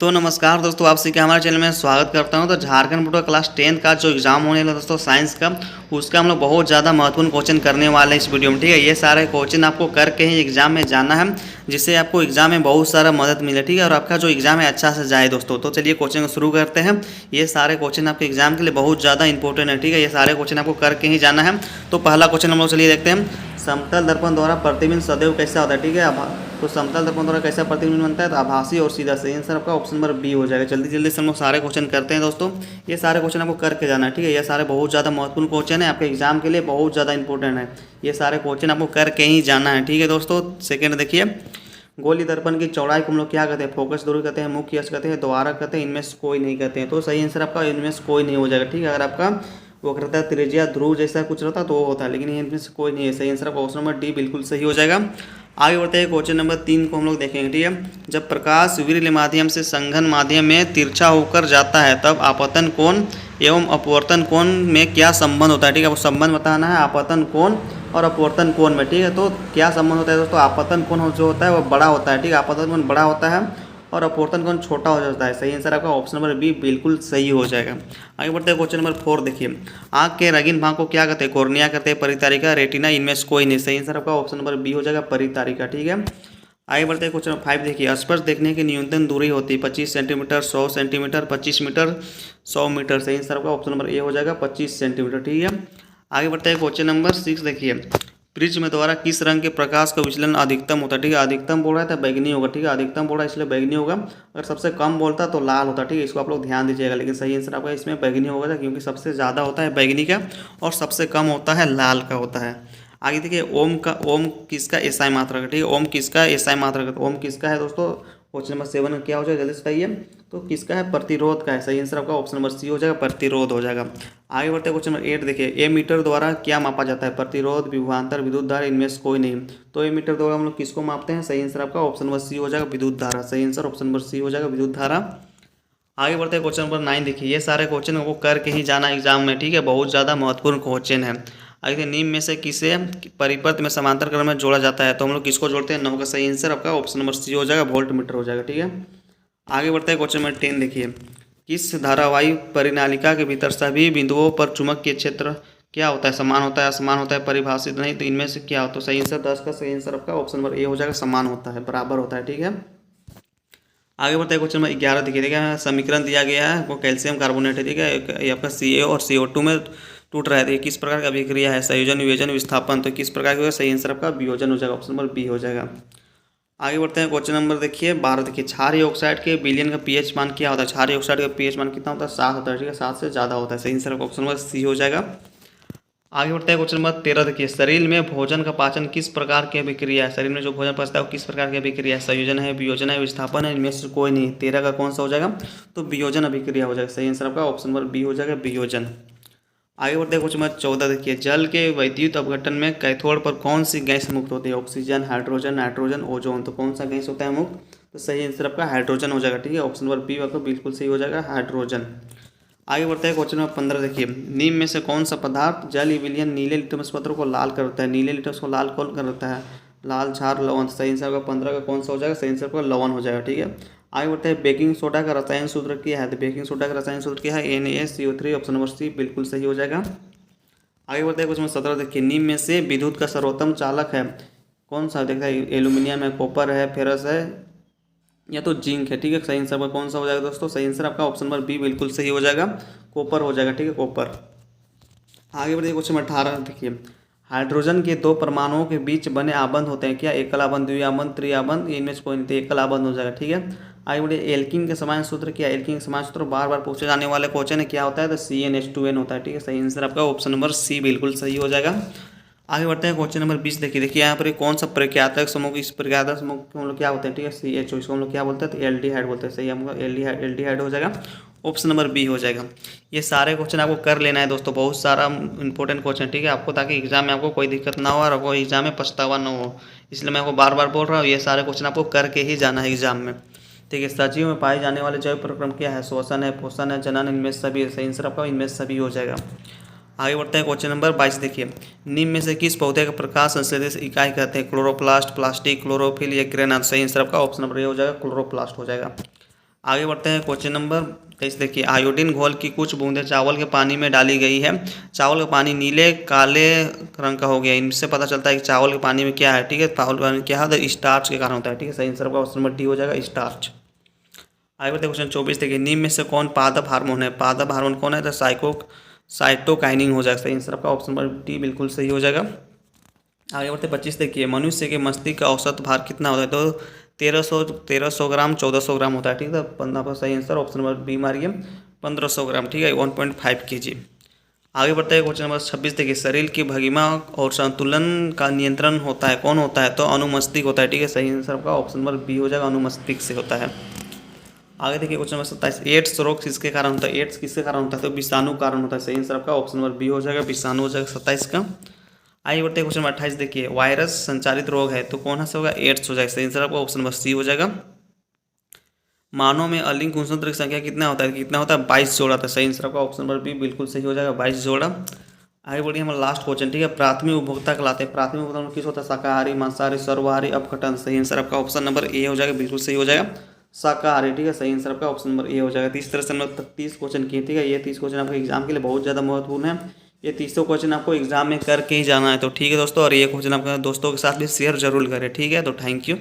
तो नमस्कार दोस्तों, आप सभी का हमारे चैनल में स्वागत करता हूं। तो झारखंड बोर्ड का क्लास 10 का जो एग्ज़ाम होने वाला दोस्तों साइंस का, उसका हम लोग बहुत ज़्यादा महत्वपूर्ण क्वेश्चन करने वाले हैं इस वीडियो में। ठीक है, ये सारे क्वेश्चन आपको करके ही एग्जाम में जाना है, जिससे आपको एग्जाम में बहुत सारा मदद मिले। ठीक है, और आपका जो एग्जाम है अच्छा से जाए दोस्तों। तो चलिए क्वेश्चन को शुरू करते हैं। ये सारे क्वेश्चन आपके एग्जाम के लिए बहुत ज़्यादा इंपॉर्टेंट है। ठीक है, ये सारे क्वेश्चन आपको करके ही जाना है। तो पहला क्वेश्चन हम लोग चलिए देखते हैं। समतल दर्पण द्वारा प्रतिबिंब सदैव कैसा होता है? ठीक है, तो समतल दर्पण द्वारा कैसा प्रतिबिंब बनता है? तो आभासी और सीधा। सही आंसर आपका ऑप्शन नंबर बी हो जाएगा। जल्दी जल्दी से हम लोग सारे क्वेश्चन करते हैं दोस्तों। ये सारे क्वेश्चन आपको करके जाना है। ठीक है, ये सारे बहुत ज़्यादा महत्वपूर्ण क्वेश्चन है, आपके एग्जाम के लिए बहुत ज़्यादा इंपॉर्टेंट है। ये सारे क्वेश्चन आपको करके ही जाना है। ठीक है दोस्तों, सेकेंड देखिए। गोली दर्पण की चौड़ाई को हम लोग क्या कहते हैं? फोकस दूरी कहते हैं, मुख्य अक्ष कहते हैं, द्वारक कहते हैं, इनमें से कोई नहीं कहते हैं। तो सही आंसर आपका इनमें से कोई नहीं हो जाएगा। ठीक है, अगर आपका वक्रता त्रिज्या ध्रुव जैसा कुछ रहता तो वो होता है, लेकिन ये इनमें से कोई नहीं है। सही आंसर आपका ऑप्शन नंबर डी बिल्कुल सही हो जाएगा। आगे बढ़ते हैं, क्वेश्चन नंबर 3 को हम लोग देखेंगे। ठीक है, जब प्रकाश विरल माध्यम से संघन माध्यम में तिरछा होकर जाता है, तब आपतन कोण एवं अपवर्तन कोण में क्या संबंध होता है? ठीक है, वो संबंध बताना है आपतन कोण और अपवर्तन कोण में। ठीक है, तो क्या संबंध होता है दोस्तों? आपतन कोण जो होता है वो बड़ा होता है। ठीक है, आपतन कोण बड़ा होता है और अपवर्तन कोण छोटा हो जाता है। सही आंसर आपका ऑप्शन नंबर बी बिल्कुल सही हो जाएगा। आगे बढ़ते हैं, क्वेश्चन नंबर 4 देखिए। आँख के रंगीन भाग को क्या कहते हैं? कॉर्निया कहते हैं, परितारिका, रेटिना, इनमें से कोई नहीं। सही आंसर आपका ऑप्शन नंबर बी हो जाएगा, परितारिका। ठीक है, आगे बढ़ते हैं, क्वेश्चन नंबर 5 देखिए। स्पर्श देखने की न्यूनतम दूरी होती है 25 सेंटीमीटर, 100 सेंटीमीटर, 25 मीटर, 100 मीटर। सही आंसर आपका ऑप्शन नंबर ए हो जाएगा, 25 सेंटीमीटर। ठीक है, आगे बढ़ते हैं, क्वेश्चन नंबर 6 देखिए। प्रिज्म द्वारा किस रंग के प्रकाश का विचलन अधिकतम होता है? ठीक है, अधिकतम बोल रहा है तो बैगनी होगा। ठीक है, अधिकतम बोल रहा है इसलिए बैगनी होगा। अगर सबसे कम बोलता तो लाल होता। ठीक है, इसको आप लोग ध्यान दीजिएगा। लेकिन सही आंसर आपका इसमें बैगनी होगा, क्योंकि सबसे ज़्यादा होता है बैगनी का और सबसे कम होता है लाल का होता है। आगे देखिए, ओम किसका एसआई मात्रा का? ठीक है, ओम किसका एसआई मात्रा का? ओम किसका है दोस्तों? क्वेश्चन नंबर 7 क्या हो जाएगा? जल्दी से बताइए। तो किसका है? प्रतिरोध का है। सही आंसर आपका ऑप्शन नंबर सी हो जाएगा, प्रतिरोध हो जाएगा। आगे बढ़ते हैं, क्वेश्चन नंबर 8 देखिए। ए मीटर द्वारा क्या मापा जाता है? प्रतिरोध, विभवांतर, विद्युत धारा, इनमें से कोई नहीं। तो ए मीटर द्वारा हम लोग किसको मापते हैं? सही आंसर आपका ऑप्शन नंबर सी हो जाएगा, विद्युत धारा। सही आंसर ऑप्शन नंबर सी हो जाएगा, विद्युत धारा। आगे बढ़ते हैं, क्वेश्चन नंबर 9 देखिए। ये सारे क्वेश्चन को करके ही जाना एग्जाम में। ठीक है, बहुत ज़्यादा महत्वपूर्ण क्वेश्चन है। आगे निम्न में से किसे परिपथ में समांतर क्रम में जोड़ा जाता है? तो हम लोग किसको जोड़ते हैं? 9 का सही आंसर आपका ऑप्शन नंबर सी हो जाएगा, वोल्ट मीटर हो जाएगा। ठीक है, आगे बढ़ते हैं, क्वेश्चन नंबर 10 देखिए। किस धारावाही परिनालिका के भीतर सभी बिंदुओं पर चुंबकीय क्षेत्र क्या होता है? समान होता है, असमान होता है, परिभाषित नहीं। तो इनमें से क्या होता है? तो सही आंसर 10 का सही आंसर आपका ऑप्शन नंबर ए हो जाएगा, समान होता है, बराबर होता है। ठीक है, आगे बढ़ते हैं, क्वेश्चन नंबर 11 देखिए। देखिए, समीकरण दिया गया है, वो कैल्शियम कार्बोनेट है। ठीक है, ये आपका सी और CO2 में टूट रहा है। तो ये किस प्रकार का अभिक्रिया है? संयोजन, वियोजन, विस्थापन। तो किस प्रकार की होगा? सही आंसर आपका वियोजन हो जाएगा, ऑप्शन नंबर बी हो जाएगा। आगे बढ़ते हैं, क्वेश्चन नंबर देखिए 12 देखिए। क्षारीय ऑक्साइड के विलयन का पीएच मान क्या होता है? क्षारीय ऑक्साइड का पीएच मान कितना होता है? 7 होता है। ठीक है, 7 से ज़्यादा होता है। सही आंसर आपका ऑप्शन नंबर सी हो जाएगा। आगे बढ़ते हैं, क्वेश्चन नंबर 13 देखिए। शरीर में भोजन का पाचन किस प्रकार की अभिक्रिया है? शरीर में जो भोजन पचता है वो किस प्रकार की अभिक्रिया है? संयोजन है, वियोजन है, विस्थापन है, इनमें से कोई नहीं। 13 का कौन सा हो जाएगा? तो वियोजन अभिक्रिया हो जाएगा। सही आंसर आपका ऑप्शन नंबर बी हो जाएगा, वियोजन। आगे बढ़ते हैं, क्वेश्चन नंबर 14 देखिए। जल के वैद्युत अपघटन में कैथोड पर कौन सी गैस मुक्त होती है? Oxygen, hydrogen, nitrogen, ozone. तो कौन सा गैस होता है मुक्त? तो सही आंसर आपका हाइड्रोजन हो जाएगा। ठीक है, ऑप्शन नंबर बी आपका बिल्कुल सही हो जाएगा, हाइड्रोजन। आगे बढ़ते हैं, क्वेश्चन नंबर 15 देखिए। निम्न में से कौन सा पदार्थ जल विलयन नीले लिटमस पत्र को लाल करता है? नीले लिटमस को लाल कौन करता है? लाल, क्षार, लवण। सही आंसर का 15 का कौन सा हो जाएगा? सही आंसर का लवण हो जाएगा। ठीक है, आगे बढ़ते हैं, बेकिंग सोडा का रसायन सूत्र क्या है? तो बेकिंग सोडा का रसायन सूत्र क्या है? NaCO3। ऑप्शन नंबर सी बिल्कुल सही हो जाएगा। आगे बढ़ते हैं, क्वेश्चन नंबर 17 देखिए। निम्न में से विद्युत का सर्वोत्तम चालक है कौन सा? देखता है, एल्यूमिनियम है, कॉपर है, फेरस है, या तो जिंक है। ठीक है, सही आंसर पर कौन सा हो जाएगा दोस्तों? सही आंसर आपका ऑप्शन नंबर बी बिल्कुल सही हो जाएगा, कॉपर हो जाएगा। ठीक है, कॉपर। आगे बढ़िए, क्वेश्चन नंबर 18 देखिए। हाइड्रोजन के दो परमाणुओं के बीच बने आबंध होते हैं क्या? एकल आबंध, द्विआबंध, त्रिआबंध। इनमें से कोई नहीं, तो एकल आबंध हो जाएगा। ठीक है, आगे बढ़िए। एल्कीन के समान सूत्र क्या? एल्कीन के समान सूत्र बार बार पूछे जाने वाले क्वेश्चन है, क्या होता है? तो CnH2n होता है। ठीक है, सही आंसर आपका ऑप्शन नंबर सी बिल्कुल सही हो जाएगा। आगे बढ़ते हैं, क्वेश्चन नंबर 20 देखिए। देखिए यहाँ पर ये कौन सा प्रख्यातक समूह, इस प्रख्यातक समूह को हम लोग क्या बोलते हैं? ठीक है, CHO, इसको हम लोग क्या बोलते हैं? तो एल्डिहाइड बोलते हैं। सही, हमको एल्डिहाइड हो जाएगा, ऑप्शन नंबर बी हो जाएगा। ये सारे क्वेश्चन आपको कर लेना है दोस्तों, बहुत सारा इंपॉर्टेंट क्वेश्चन। ठीक है, आपको, ताकि एग्जाम में आपको कोई दिक्कत ना हो और आपको एग्जाम में पछतावा ना हो, इसलिए मैं आपको बार बार बोल रहा हूँ, ये सारे क्वेश्चन आपको करके ही जाना है एग्जाम में। ठीक है, सजीव में पाए जाने वाले जैव प्रक्रम क्या है? श्वसन है, पोषण है, जनन, इनमें सभी। सही आंसर आपका इनमें सभी हो जाएगा। आगे बढ़ते हैं, क्वेश्चन नंबर 22 देखिए। निम्न में से किस पौधे का प्रकाश संश्लेषण इकाई कहते हैं? क्लोरोप्लास्ट, प्लास्टिक, क्लोरोफिल या ग्रेनाथ। सही आंसर आपका ऑप्शन नंबर ए हो जाएगा, क्लोरोप्लास्ट हो जाएगा। आगे बढ़ते हैं क्वेश्चन नंबर 23। देखिए, आयोडीन घोल की कुछ बूंदें चावल के पानी में डाली गई है। चावल का पानी नीले काले रंग का हो गया। इनसे पता चलता है कि चावल के पानी में क्या है। ठीक है, चावल के पानी में क्या है, स्टार्च के कारण होता है। ठीक है, सही आंसर का ऑप्शन नंबर डी हो जाएगा, स्टार्च। आगे बढ़ते क्वेश्चन 24। देखिए, निम्न में से कौन पादप हार्मोन है। पादप हार्मोन कौन है, तो साइटोकाइनिन हो जाएगा। सही आंसर का ऑप्शन नंबर डी बिल्कुल सही हो जाएगा। आगे बढ़ते 25। देखिए, मनुष्य के मस्तिष्क का औसत भार कितना होता है, तो 1300 ग्राम 1400 ग्राम होता है। ठीक है, 15 पर सही आंसर ऑप्शन नंबर बी मारिए, 1500 ग्राम। ठीक है, 1.5 kg। आगे बढ़ते हैं क्वेश्चन नंबर 26। देखिए, शरीर की भंगिमा और संतुलन का नियंत्रण होता है, कौन होता है, तो अनुमस्तिष्क होता है। ठीक है, सही आंसर का ऑप्शन नंबर बी हो जाएगा, अनुमस्तिष्क से होता है। आगे देखिए क्वेश्चन नंबर 27। एड्स रोग किसके कारण होता है। एड्स किसके कारण होता है, तो विषाणु कारण होता है। सही आंसर आपका ऑप्शन नंबर बी हो जाएगा, विषाणु हो जाएगा 27 का। आगे बढ़ते हैं क्वेश्चन नंबर 28। देखिए, वायरस संचालित रोग है तो कौन सा होगा, एड्स हो जाएगा। सही आंसर आपका ऑप्शन नंबर सी हो जाएगा। मानव में अलिंग गुणसूत्र की संख्या कितना होता है, 22 जोड़ा था। सही आंसर आपका ऑप्शन नंबर बी बिल्कुल सही हो जाएगा, 22 जोड़ा। आगे बढ़िए हमारा लास्ट क्वेश्चन। ठीक है, प्राथमिक उपभोक्ता कहलाते हैं। प्राथमिक उपभोक्ता में किस होता है, शाकाहारी, मांसाहारी, सर्वाहारी, अपघटन। सही आंसर आपका ऑप्शन नंबर ए हो जाएगा, बिल्कुल सही हो जाएगा, शाकाहारी। ठीक है, सही आंसर आपका ऑप्शन नंबर ए हो जाएगा। इस तरह से हम लोग 30 क्वेश्चन किए। ठीक है, ये 30 क्वेश्चन आपके एग्जाम के लिए बहुत ज़्यादा महत्वपूर्ण है। ये 30 क्वेश्चन आपको एग्जाम में करके ही जाना है। तो ठीक है दोस्तों, और ये क्वेश्चन आपके दोस्तों के साथ भी शेयर जरूर करें। ठीक है, तो थैंक यू।